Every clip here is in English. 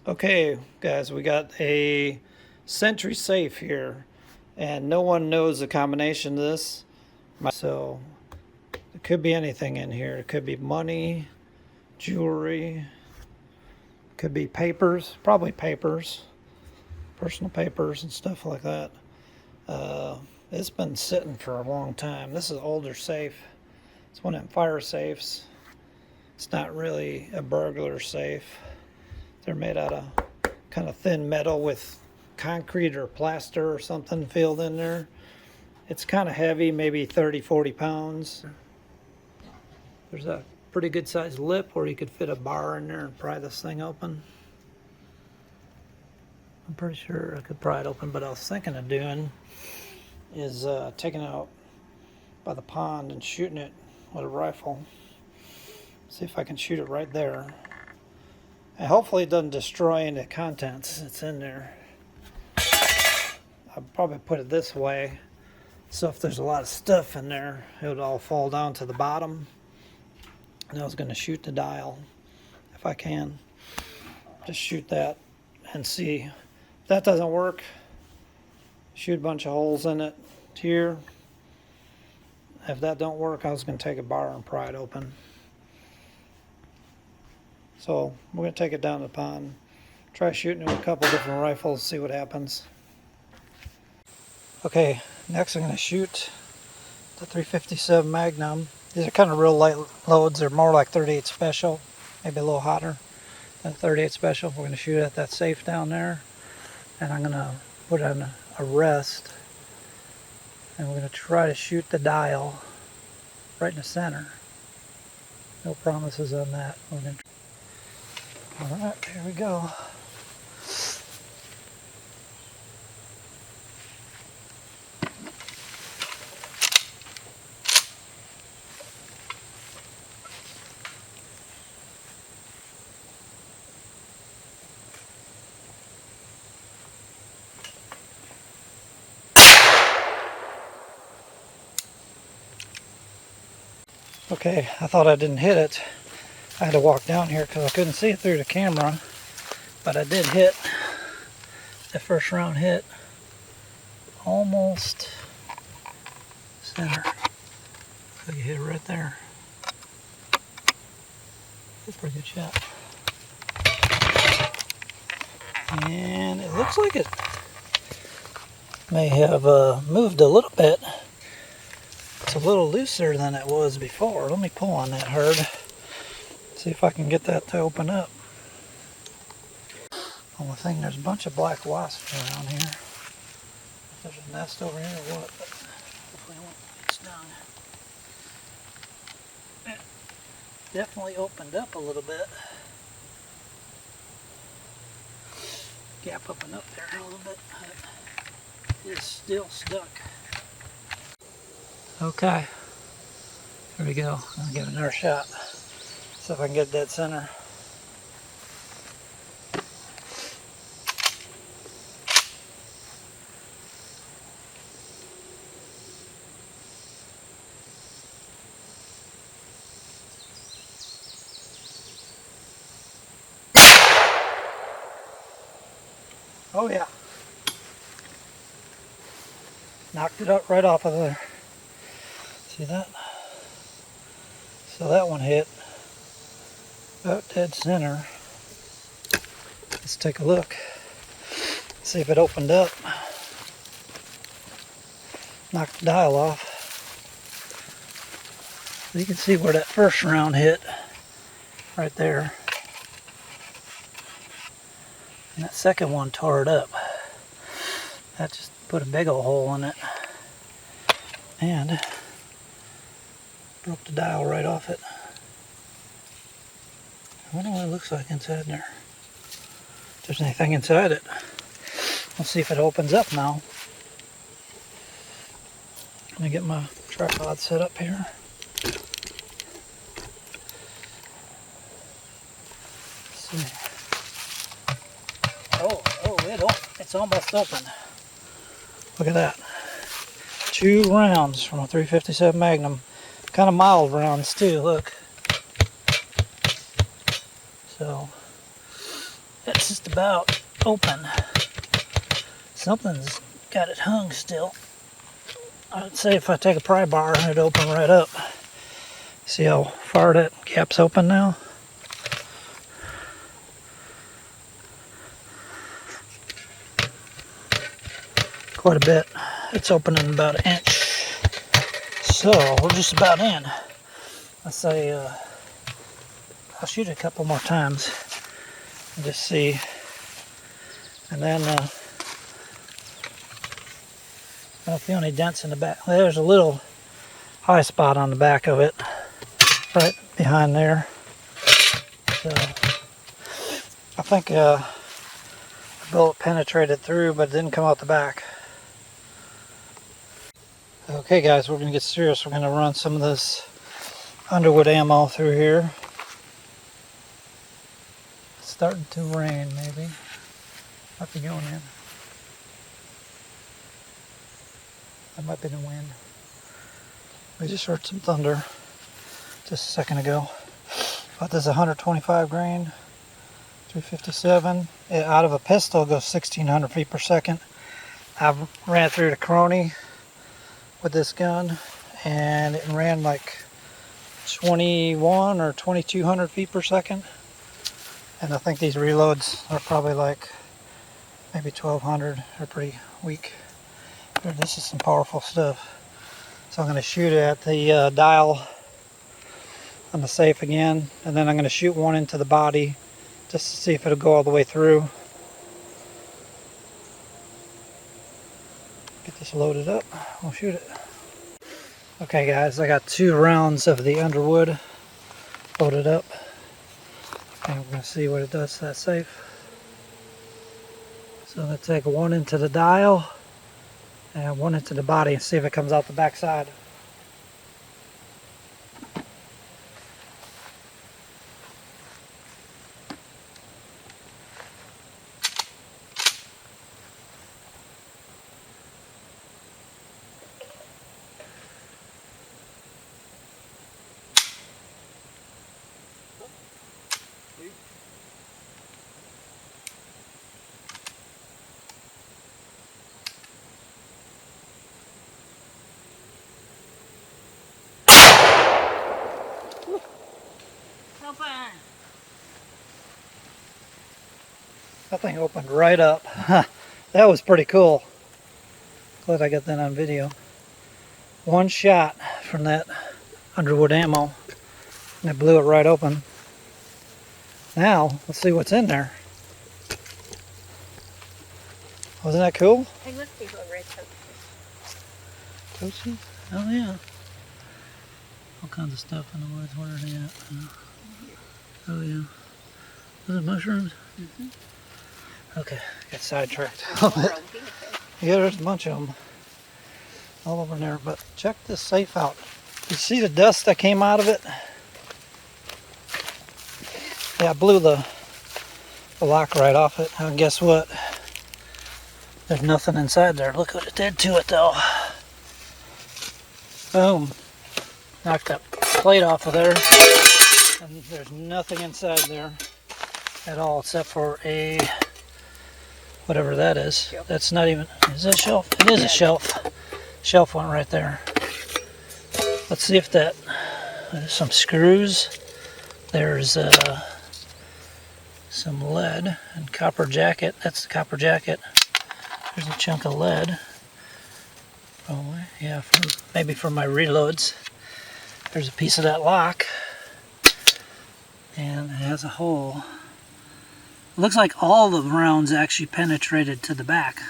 Okay, guys, we got a Sentry safe here, and no one knows the combination of this. So it could be anything in here. It could be money, jewelry, could be papers, probably papers, personal papers and stuff like that. It's been sitting for a long time. This is an older safe. It's one of them fire safes. It's not really a burglar safe. They're made out of kind of thin metal with concrete or plaster or something filled in there. It's kind of heavy, maybe 30-40 pounds. There's a pretty good sized lip where you could fit a bar in there and pry this thing open. I'm pretty sure I could pry it open, but I was thinking of doing is taking it out by the pond and shooting it with a rifle. See if I can shoot it right there. And hopefully it doesn't destroy any contents that's in there. I'll probably put it this way, so if there's a lot of stuff in there, it would all fall down to the bottom. And I was going to shoot the dial, if I can. Just shoot that and see. If that doesn't work, shoot a bunch of holes in it here. If that don't work, I was going to take a bar and pry it open. So we're going to take it down to the pond, try shooting it with a couple different rifles, see what happens. Okay, next I'm going to shoot the 357 Magnum. These are kind of real light loads. They're more like 38 Special, maybe a little hotter than 38 Special. We're going to shoot at that safe down there, and I'm going to put it on a rest, and we're going to try to shoot the dial right in the center. No promises on that. All right, here we go. Okay, I thought I didn't hit it. I had to walk down here because I couldn't see it through the camera, but I did hit. The first round hit almost center. So you hit it right there. That's a pretty good shot. And it looks like it may have moved a little bit. It's a little looser than it was before. Let me pull on that hard. See if I can get that to open up. Only thing, there's a bunch of black wasps around here. If there's a nest over here or what, but hopefully it won't get stung. It definitely opened up a little bit. Gap up and up there a little bit, but it's still stuck. Okay, here we go. I'll give it another shot. See if I can get dead center. Oh yeah. Knocked it up right off of there. See that? So that one hit about dead center. Let's take a look. See if it opened up. Knocked the dial off. You can see where that first round hit. Right there. And that second one tore it up. That just put a big old hole in it. And broke the dial right off it. I wonder what it looks like inside there. If there's anything inside it. Let's see if it opens up now. Let me get my tripod set up here. Let's see. It's almost open. Look at that. 2 rounds from a 357 Magnum. Kind of mild rounds too, look. So, It's just about open. Something's got it hung still. I'd say if I take a pry bar, it'd open right up. See how far that gap's open now? Quite a bit. It's opening about an inch. So we're just about in. Let's say I'll shoot it a couple more times and just see. And then I don't feel any dents in the back. Well, there's a little high spot on the back of it, right behind there. So I think the bullet penetrated through, but it didn't come out the back. Okay guys, we're going to get serious. We're going to run some of this Underwood ammo through here. It's starting to rain maybe. Might be going in. That might be the wind. We just heard some thunder just a second ago. But this is 125 grain, 357. Out of a pistol, it goes 1600 feet per second. I ran through the Crony with this gun, and it ran like 21 or 2200 feet per second. And I think these reloads are probably like maybe 1200. They're pretty weak. This is some powerful stuff. So I'm going to shoot it at the dial on the safe again, and then I'm going to shoot one into the body just to see if it'll go all the way through. Get this loaded up. We'll shoot it. Okay guys, I got 2 rounds of the Underwood loaded up, and we're going to see what it does to that safe. So I'm going to take one into the dial and one into the body and see if it comes out the back side. That thing opened right up. That was pretty cool. Glad I got that on video. One shot from that Underwood ammo, and it blew it right open. Now, let's see what's in there. Wasn't that cool? Hey, look, people are very Toasty? Oh yeah. All kinds of stuff in the woods. Where are they at? Oh yeah. Was it mushrooms? Mm-hmm. Okay, got sidetracked a little bit. Yeah, there's a bunch of them all over there. But check this safe out. You see the dust that came out of it? Yeah, I blew the lock right off it. And guess what? There's nothing inside there. Look what it did to it though. Boom. Knocked that plate off of there. And there's nothing inside there at all except for a whatever that is. Shelf. That's not even, is that a shelf? It is a shelf. Shelf went right there. Let's see if that, there's some screws. There's some lead and copper jacket. That's the copper jacket. There's a chunk of lead. Probably, yeah, maybe for my reloads. There's a piece of that lock. And it has a hole. It looks like all the rounds actually penetrated to the back.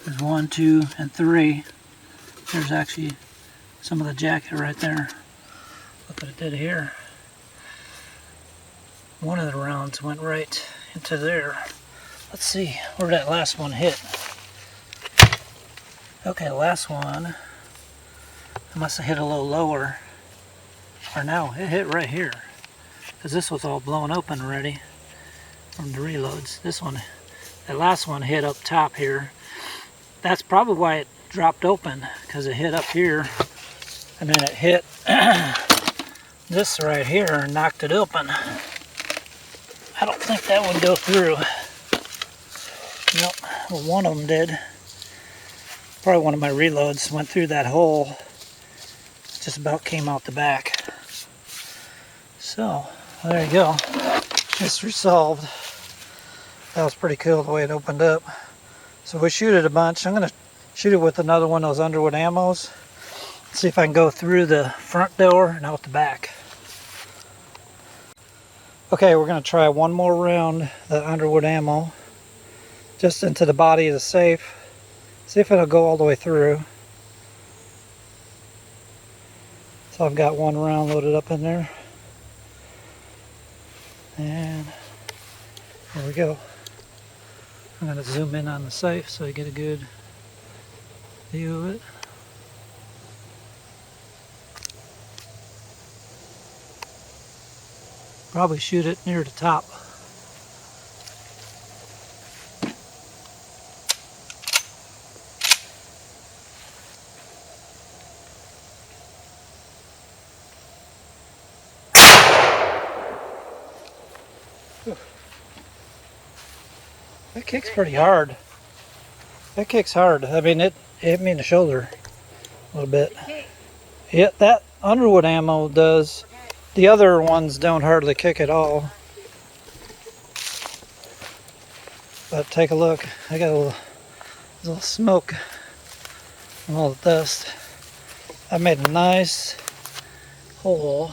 There's 1, 2, and 3. There's actually some of the jacket right there. Look what it did here. One of the rounds went right into there. Let's see where that last one hit. Okay, last one. It must have hit a little lower. Or no, it hit right here. Because this was all blown open already from the reloads. This one, that last one hit up top here. That's probably why it dropped open, because it hit up here and then it hit this right here and knocked it open. I don't think that would go through. Nope, well, one of them did. Probably one of my reloads went through that hole. Just about came out the back. So, there you go. Mystery solved. That was pretty cool the way it opened up. So we shoot it a bunch. I'm going to shoot it with another one of those Underwood ammos. See if I can go through the front door and out the back. Okay, we're going to try one more round the Underwood ammo. Just into the body of the safe. See if it'll go all the way through. So I've got one round loaded up in there. And here we go. I'm going to zoom in on the safe so you get a good view of it. Probably shoot it near the top. That kicks pretty hard. That kicks hard. I mean, it hit me in the shoulder a little bit. Yeah, that Underwood ammo does. The other ones don't hardly kick at all. But take a look. I got a little smoke and all the dust. I made a nice hole.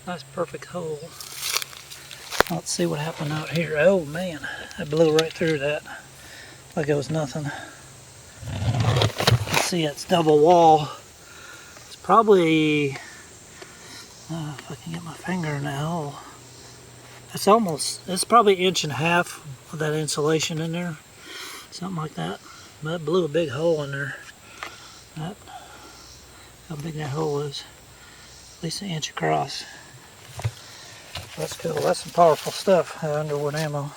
Nice perfect hole. Let's see what happened out here. Oh man, I blew right through that like it was nothing. You see, it's double wall. It's probably, if I can get my finger in that hole, it's probably 1.5 inches of that insulation in there, something like that. But it blew a big hole in there. How big that hole is, at least 1 inch across. That's cool. That's some powerful stuff, Underwood ammo.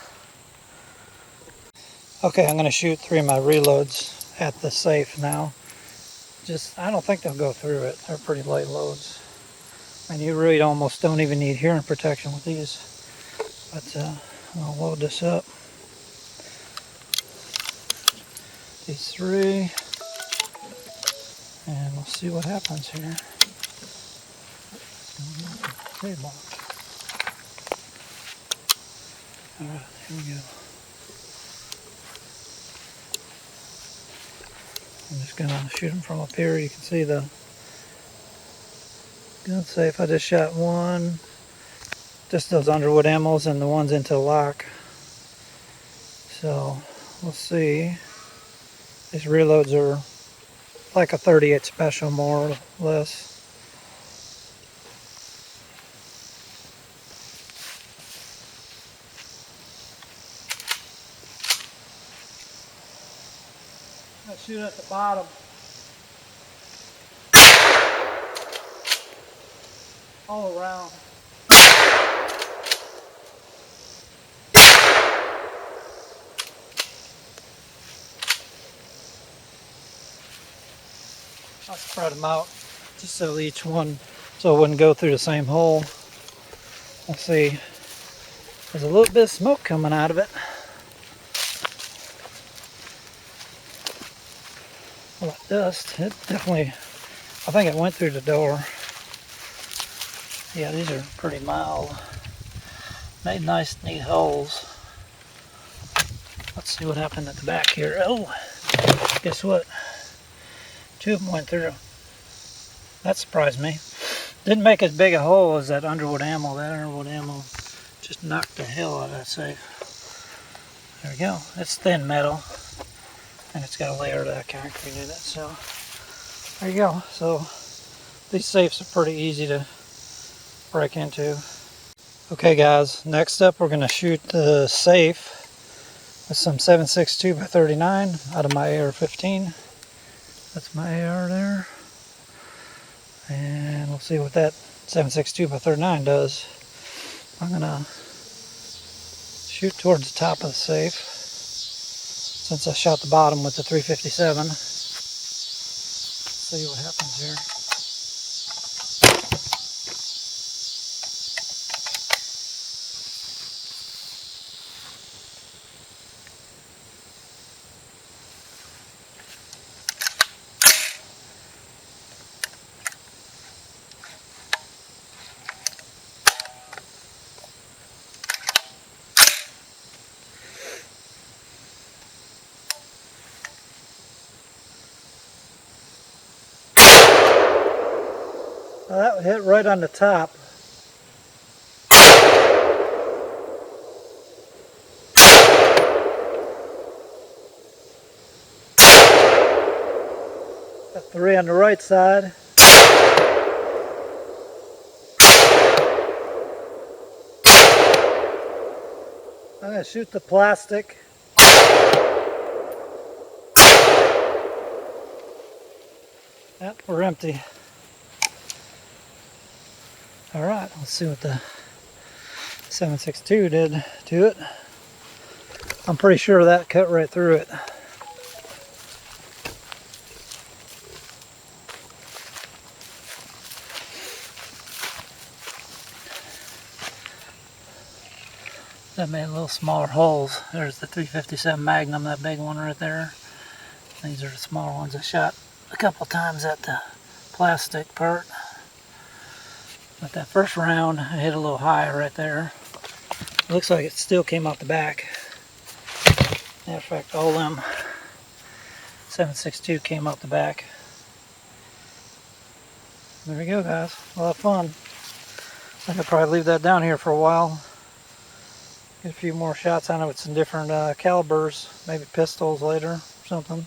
Okay, I'm going to shoot 3 of my reloads at the safe now. I don't think they'll go through it. They're pretty light loads. And you really almost don't even need hearing protection with these. But I'll load this up. These 3. And we'll see what happens here. Table. Alright, here we go. I'm just going to shoot them from up here. You can see the gun safe. I just shot one. Just those Underwood ammos and the ones into the lock. So, we'll see. These reloads are like a 38 special, more or less. I shoot at the bottom. All around. I'll spread them out just so each one, so it wouldn't go through the same hole. We'll see. There's a little bit of smoke coming out of it. Well, that dust, it definitely, I think it went through the door. Yeah, these are pretty mild. Made nice, neat holes. Let's see what happened at the back here. Oh, guess what? 2 of them went through. That surprised me. Didn't make as big a hole as that Underwood ammo. That Underwood ammo just knocked the hell out of that safe. There we go. It's thin metal. And it's got a layer of that concrete in it. So, there you go. So, these safes are pretty easy to break into. Okay guys, next up we're going to shoot the safe with some 7.62 by 39 out of my AR-15. That's my AR there. And we'll see what that 7.62 by 39 does. I'm going to shoot towards the top of the safe since I shot the bottom with the 357. See what happens here. Well, that hit right on the top. Got 3 on the right side. I'm going to shoot the plastic. Yep, we're empty. Alright, let's see what the 7.62 did to it. I'm pretty sure that cut right through it. That made little smaller holes. There's the 357 Magnum, that big one right there. These are the smaller ones I shot a couple times at the plastic part. But that first round, I hit a little high right there. Looks like it still came out the back. Matter of fact, all them 7.62 came out the back. There we go, guys. A lot of fun. I could probably leave that down here for a while. Get a few more shots on it with some different calibers, maybe pistols later or something.